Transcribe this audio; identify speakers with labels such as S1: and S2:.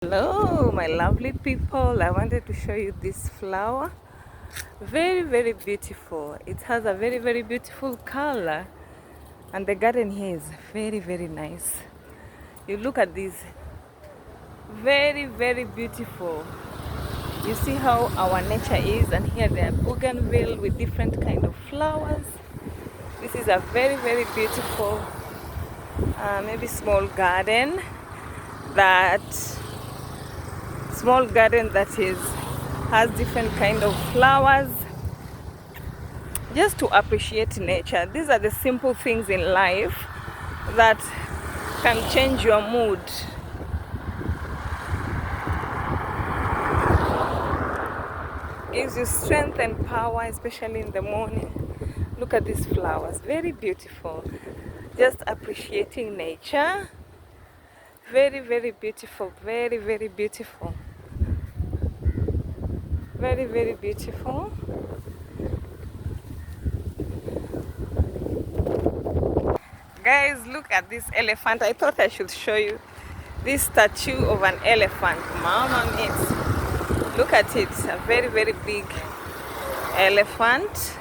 S1: Hello my lovely people, I wanted to show you this flower. Very beautiful. It has a very beautiful color, and the garden here is very nice. You look at this, very beautiful. You see how our nature is, and here they are bougainville with different kind of flowers. This is a very beautiful maybe small garden that is has different kind of flowers, just to appreciate nature. These are the simple things in life that can change your mood. Gives you strength and power, especially in the morning. Look at these flowers, very beautiful. Just appreciating nature. Very beautiful, very beautiful. Very beautiful. Guys, look at this elephant. I thought I should show you this statue of an elephant. Mama mia. Look at it. A very big elephant.